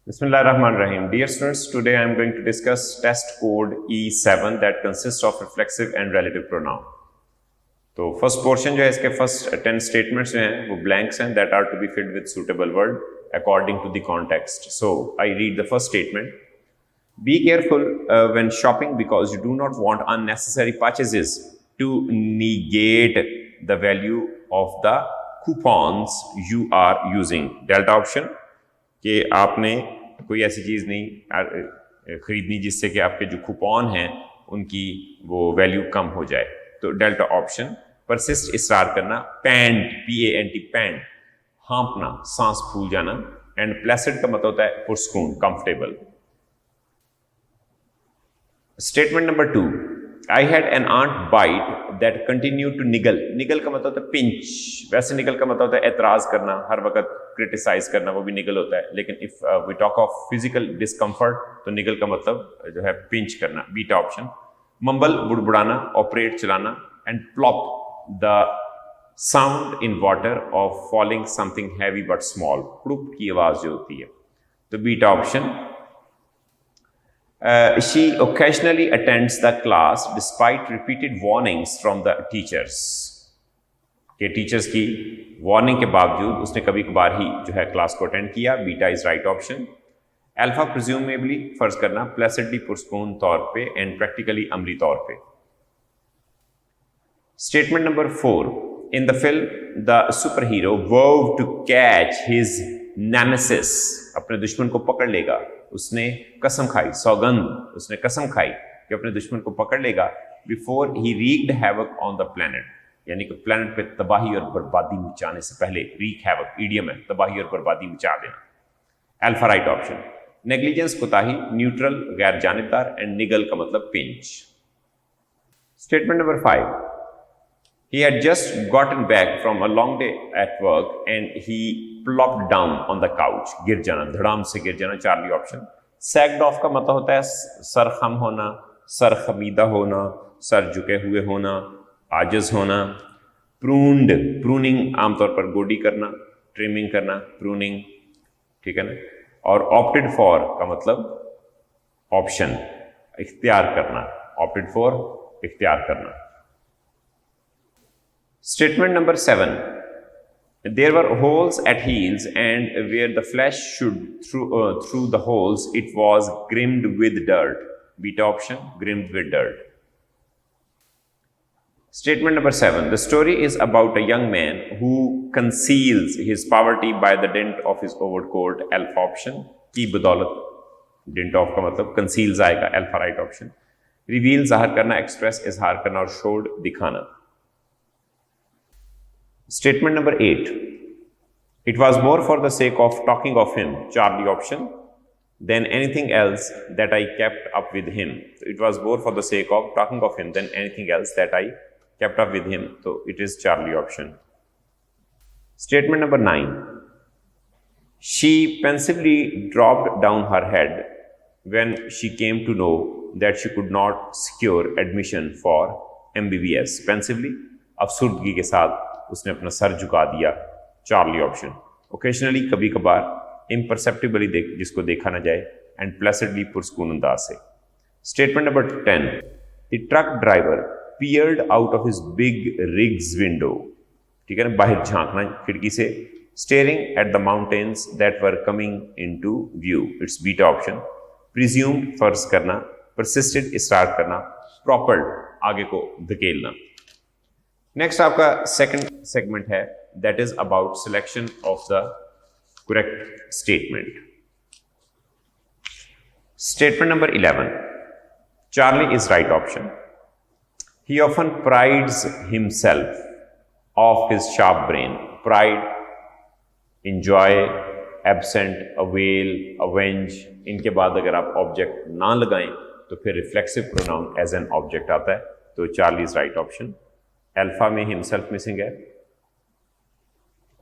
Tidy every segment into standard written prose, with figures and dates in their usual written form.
Bismillahirrahmanirrahim. Dear students, today I am going to discuss test code E7 that consists of reflexive and relative pronoun. तो first portion जो है इसके first 10 statements जो हैं वो blanks हैं that are to be filled with suitable word according to the context. So I read the first statement. Be careful when shopping because you do not want unnecessary purchases to negate the value of the coupons you are using. Delta option कि आपने कोई ऐसी चीज़ नहीं खरीदनी जिससे कि आपके जो कूपन हैं उनकी वो वैल्यू कम हो जाए. तो डेल्टा ऑप्शन. परसिस्ट इसरार करना. पैंट PANT पैंट हाँपना सांस फूल जाना. एंड प्लेसिड का मतलब होता है पुरस्कून comfortable. Statement number 2. I had an ant bite that continue to niggle. Niggle का मतलब होता है पिंच. वैसे निगल का मतलब होता है एतराज करना, हर वक्त क्रिटिसाइज करना, वो भी निगल होता है. लेकिन if we talk of physical discomfort तो निगल का मतलब जो है पिंच करना. Beta option. मम्बल बुड़बुड़ाना, ऑपरेट चलाना. And plop the sound in water of falling something heavy but small. क्रुप की आवाज जो होती है. तो beta option. She occasionally attends the class despite repeated warnings from the teachers. के टीचर्स की वार्निंग के बावजूद उसने कभी कभार ही जो है क्लास को अटेंड किया. Beta is right option. Alpha presumably फर्ज करना, प्लेसिडली पुरस्कून तौर पे एंड प्रैक्टिकली अमली तौर पे. Statement number 4. In the film the super hero verve to catch his nemesis. अपने दुश्मन को पकड़ लेगा. उसने कसम खाई, सौगंध, उसने कसम खाई कि अपने दुश्मन को पकड़ लेगा. Before he wreaked havoc on the planet. यानी कि प्लेनेट पे तबाही और बर्बादी मचाने से पहले. रीक हैवक ईडियम है, तबाही और बर्बादी मचा देना. Alpha right option. नेग्लिजेंस कोताही, न्यूट्रल गैर जानिबदार. एंड निगल का मतलब pinch. Statement number 5. He had just gotten back from a long day at work and he plopped down on the couch. गिर जाना, धड़ाम से गिर जाना. Charlie option. सैग्ड ऑफ का मतलब होता है सरखम होना, सरखमीदा होना, सर झुके हुए होना, आजिज होना. प्रून्ड, प्रूनिंग आमतौर पर गोडी करना, ट्रिमिंग करना, प्रूनिंग, ठीक है ना. और ऑप्टेड फॉर का मतलब ऑप्शन, इख्तियार करना. ऑप्टेड फॉर इख्तियार करना. Statement number 7. There were holes at heels and where the flesh should through the holes it was grimed with dirt. Beta option. Grimed with dirt. Statement number 7. The story is about a young man who conceals his poverty by the dint of his overcoat. Alpha option. की बदौलत. Dint of का मतलब conceals आएगा. Alpha right option. Reveal ज़ाहिर करना, express इजहार करना और showed दिखाना. Statement number 8. It was more for the sake of talking of him, Charlie option, than anything else that I kept up with him. So it was more for the sake of talking of him than anything else that I kept up with him. So it is Charlie option. Statement number 9. She pensively dropped down her head when she came to know that she could not secure admission for MBBS. Pensively, अफसुर्दगी के साथ उसने अपना sir झुका दिया. Charlie option. Occasionally कभी कभार, इम्परसेप्टिबली जिसको देखा ना जाए, एंड प्लेसिडली पुरस्कून अंदाज से. Statement number 10. The truck driver peered out of his big rigs window. ठीक है ना, बाहर झांकना खिड़की से. Staring at the mountains that were coming into view. It's beta option. Presume फर्ज करना, परसिस्टेड इसरार करना, प्रॉपर्ड आगे को धकेलना. नेक्स्ट आपका सेकंड सेगमेंट है that is about selection of the correct statement. Statement number 11. Charlie is right option. He often prides himself of his sharp brain. Pride, enjoy, absent, avail, avenge, इनके बाद अगर आप object ना लगाएं तो फिर reflexive pronoun as an object आता है. तो Charlie is right option. Alpha में हिमसेल्फ मिसिंग है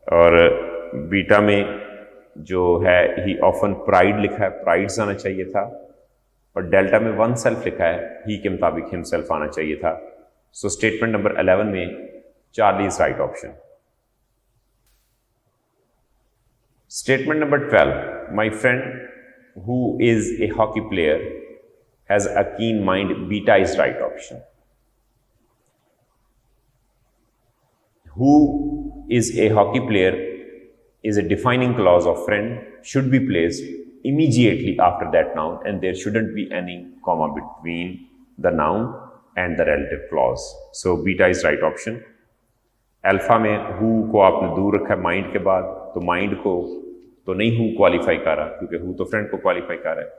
और बीटा में जो है ही ऑफन प्राइड लिखा है, प्राइड्स आना चाहिए था. और डेल्टा में वन सेल्फ लिखा है, ही के मुताबिक हिमसेल्फ आना चाहिए था. सो स्टेटमेंट नंबर 11 में Charlie is right option. Statement number 12. My friend who is a hockey player has a keen mind. Beta is right option. Who is a hockey player is a defining clause of friend, should be placed immediately after that noun, and there shouldn't be any comma between the noun and the relative clause. So beta is right option. Alpha में who co आपने दूर रखा है mind के बाद, तो mind को तो नहीं हु क्वालिफाई कर रहा, क्योंकि हु तो फ्रेंड को क्वालिफाई कर रहा है.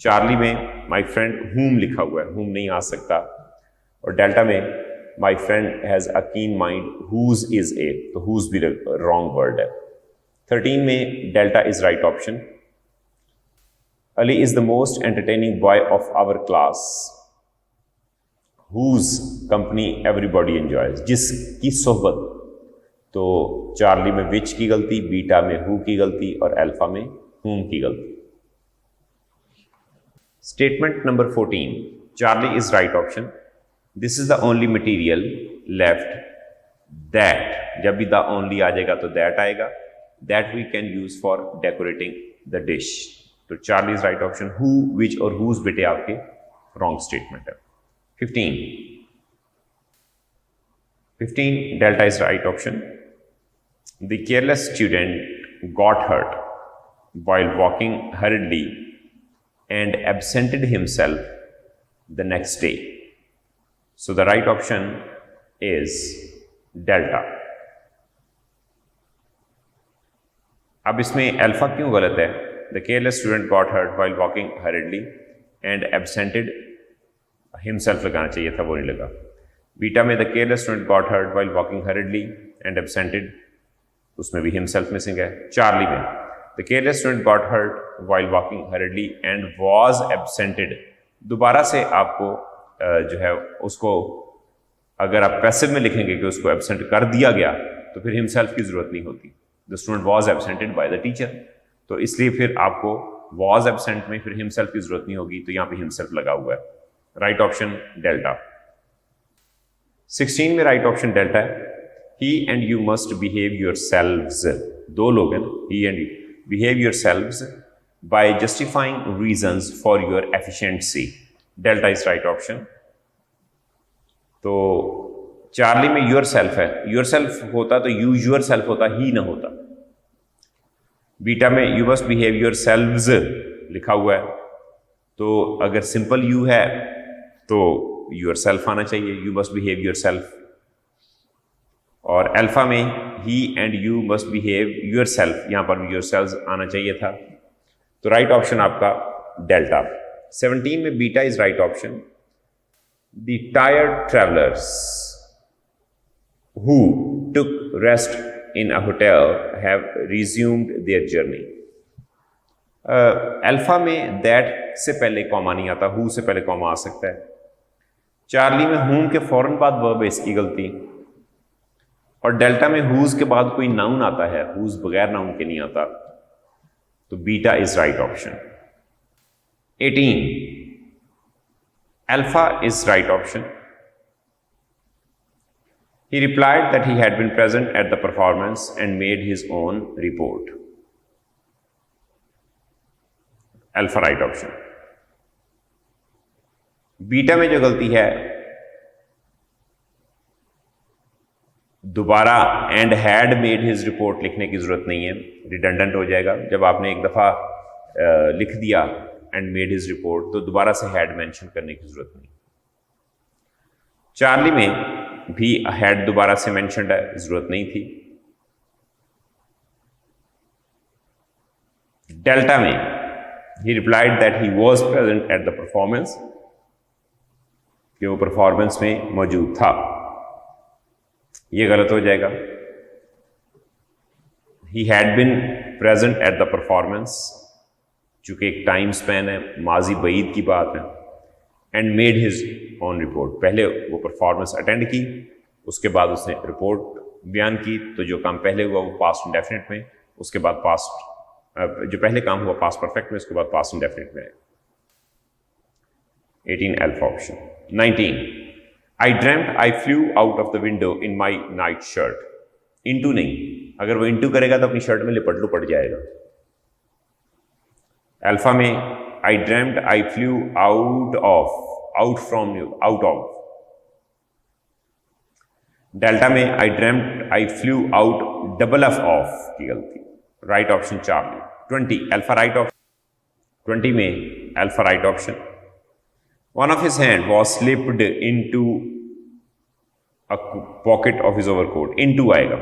चार्ली में माई फ्रेंड हुम लिखा हुआ है, हुम नहीं आ सकता. और डेल्टा में माई फ्रेंड हैज अ कीन माइंड, हुज इज ए, तो हुज भी रॉन्ग वर्ड है. 13 में delta is right option. Ali is the most entertaining boy of our class whose company everybody enjoys, जिसकी सोहबत. तो चार्ली में विच की गलती, बीटा में हु की गलती और अल्फा में whom की गलती. Statement number 14. Charlie is right option. This is the only material left that, जब भी द ओनली आ जाएगा तो दैट आएगा, that we can use for decorating the dish. तो Charlie is right option. Who, which और हुज बेटे आपके रॉन्ग स्टेटमेंट है. 15. Delta is right option. The careless student got hurt while walking hurriedly and absented himself the next day. So the right option is delta. अब इसमें alpha क्यों गलत है? The careless student got hurt while walking hurriedly and absented himself लगाना चाहिए था, वो नहीं लगा. बीटा में the careless student got hurt while walking hurriedly and absented, उसमें भी हिमसेल्फ मिसिंग है. चार्ली में the careless student got hurt while walking hurriedly and was absented. दोबारा से आपको जो है उसको अगर आप पैसिव में लिखेंगे कि उसको एब्सेंट कर दिया गया तो फिर हिमसेल्फ की जरूरत नहीं होती. The student was absented by the teacher, तो इसलिए फिर आपको वाज एब्सेंट में फिर हिमसेल्फ की जरूरत नहीं होगी, तो यहाँ पे हिमसेल्फ लगा हुआ है. Right option delta. 16 में राइट ऑप्शन डेल्टा है. He and you must behave yourselves, दो लोग हैं, he and you, behave yourselves by justifying reasons for your efficiency. Delta is right option. तो चार्ली में योर सेल्फ है, yourself होता तो you your self होता, ही ना होता. बीटा में you must behave your selves लिखा हुआ है, तो अगर सिंपल यू है तो योर सेल्फ आना चाहिए, you must behave yourself. और अल्फा में he and you must behave yourself, यहां पर योर सेल्फ आना चाहिए था. तो राइट ऑप्शन आपका डेल्टा. 17 में beta is right option. The tired travellers who took rest in a hotel have resumed their journey. Alpha में दैट से पहले कॉमा नहीं आता, हु से पहले कॉमा आ सकता है. चार्ली में हुम के फौरन बाद वर्ब है, इसकी गलती. और डेल्टा में हुज के बाद कोई नाउन आता है, हुज बगैर नाउन के नहीं आता, तो beta is right option. 18 alpha is right option. He replied that he had been present at the performance and made his own report. Alpha right option. Beta में जो गलती है, दोबारा and had made his report लिखने की जरूरत नहीं है, रिडंडेंट हो जाएगा. जब आपने एक दफा लिख दिया एंड मेड हिज रिपोर्ट, तो दोबारा से हैड मेंशन करने की जरूरत नहीं. चार्ली में भी हैड दोबारा से मेंशन्ड है, जरूरत नहीं थी. डेल्टा में he replied that he was present at the performance, कि वो परफॉर्मेंस में मौजूद था, ये गलत हो जाएगा. he had been present at the performance, चूंकि एक टाइम स्पैन है, माजी बईद की बात है. And made his on report, पहले वो परफॉर्मेंस अटेंड की, उसके बाद उसने रिपोर्ट बयान की, तो जो काम पहले हुआ वो पास्ट इंडेफिनिट में, उसके बाद पास्ट जो पहले काम हुआ पास्ट परफेक्ट में, उसके बाद पास्ट इंडेफिनिट में. 18 alpha option. 19 I dreamt I flew out of the window in my night shirt. Into नहीं, अगर वो इंटू करेगा तो अपनी शर्ट में लिपट पड़ जाएगा। अल्फा में I dreamed I flew out from you, out of. Delta में I dreamed I flew out double F of की गलती, right option Charlie. 20 alpha right option, 20 में alpha right option. One of his hand was slipped into a pocket of his overcoat, into आएगा।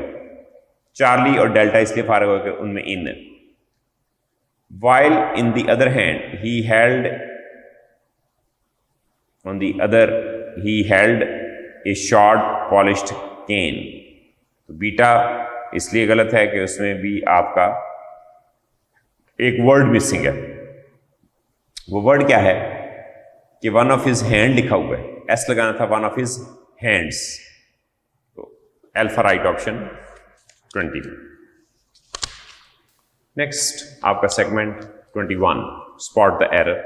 Charlie और delta इसलिए फारग हो गए, उनमें इन है। While in the other hand he held a short polished cane, तो beta इसलिए गलत है कि उसमें भी आपका एक वर्ड मिसिंग है। वो वर्ड क्या है कि वन ऑफ हिज हैंड लिखा हुआ है, एस लगाना था, वन ऑफ हिज हैंड्स। तो अल्फा राइट ऑप्शन 20 में। नेक्स्ट आपका segment 21, spot the error.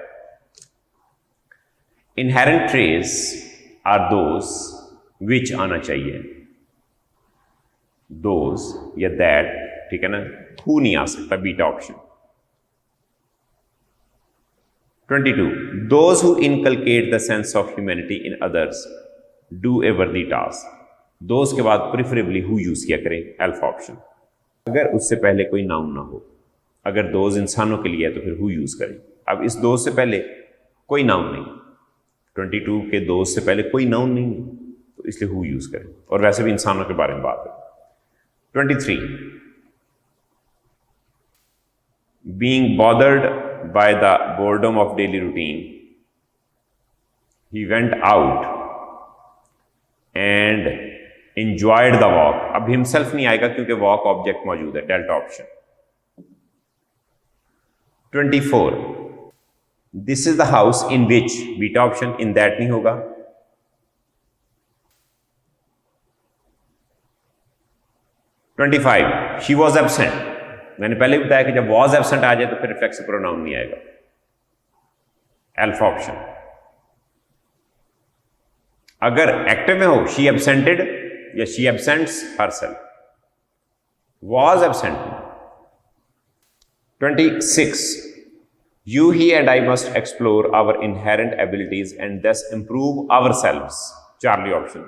Inherent traits are those which आना चाहिए, दोज या दैट, ठीक है ना, हु नहीं आ सकता, beta option. 22 those who inculcate the sense of humanity in others do a वर्दी टास्क, दोज के बाद प्रिफरेबली हु यूज किया करें, अल्फा ऑप्शन। अगर उससे पहले कोई नाउन ना हो, अगर दोज इंसानों के लिए है तो फिर हु यूज करें। अब इस दोज से पहले कोई नाउन नहीं, 22 के दोज से पहले कोई नाउन नहीं है, तो इसलिए हु यूज करें, और वैसे भी इंसानों के बारे में बात है। 23 being bothered by the boredom of daily routine he went out and enjoyed the walk. अब हिमसेल्फ नहीं आएगा क्योंकि वॉक ऑब्जेक्ट मौजूद है, delta option. 24 this is the house in which, beta option, in that नहीं होगा। 25 शी वॉज एब्सेंट, मैंने पहले बताया कि जब वॉज एब्सेंट आ जाए तो फिर रिफ्लेक्सिव प्रोनाउन नहीं आएगा, अल्फा ऑप्शन। अगर एक्टिव में हो शी एब्सेंटेड या she absents herself, was absent. 26 you, he and I must explore our inherent abilities and thus improve ourselves, Charlie option,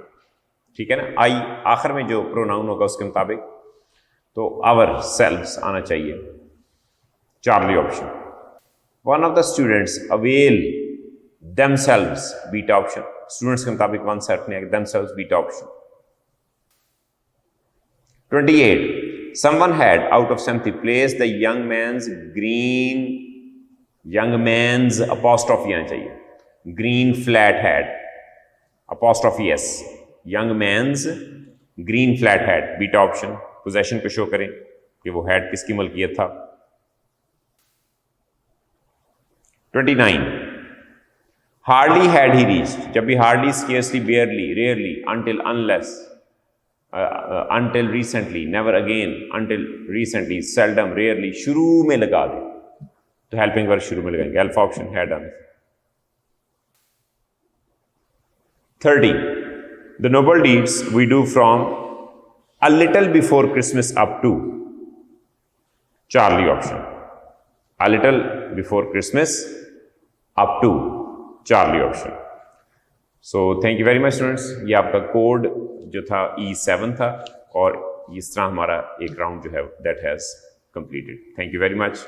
ठीक है ना। आई आखिर में जो प्रोनाउन होगा उसके मुताबिक, तो आवर सेल्व्स आना चाहिए, Charlie option. One of the students avail themselves, beta option, students के मुताबिक वन सेल्फ नहीं आएगा, themselves beta option. 28 someone had out of sympathy placed the young man's apostrophe आना चाहिए, green flat hat apostrophe s, young man's green flat hat, beta option. Possession पे show करें कि वो हैड किसकी मलकियत था। 29 हार्डली हैड ही रीच्ड, जब भी hardly, scarcely, बेयरली, rarely, until, unless, until recently, never again, until recently, seldom, rarely, शुरू में लगा दे तो हेल्पिंग वर्ब शुरू में लगाएंगे, अल्फा ऑप्शन है done. 30 the noble deeds we do from a little before Christmas up to, Charlie option, a little before Christmas up to, Charlie option. So thank you very much students, ये आपका code जो था E7 था, और इस तरह हमारा एक राउंड जो है that has completed. Thank you very much.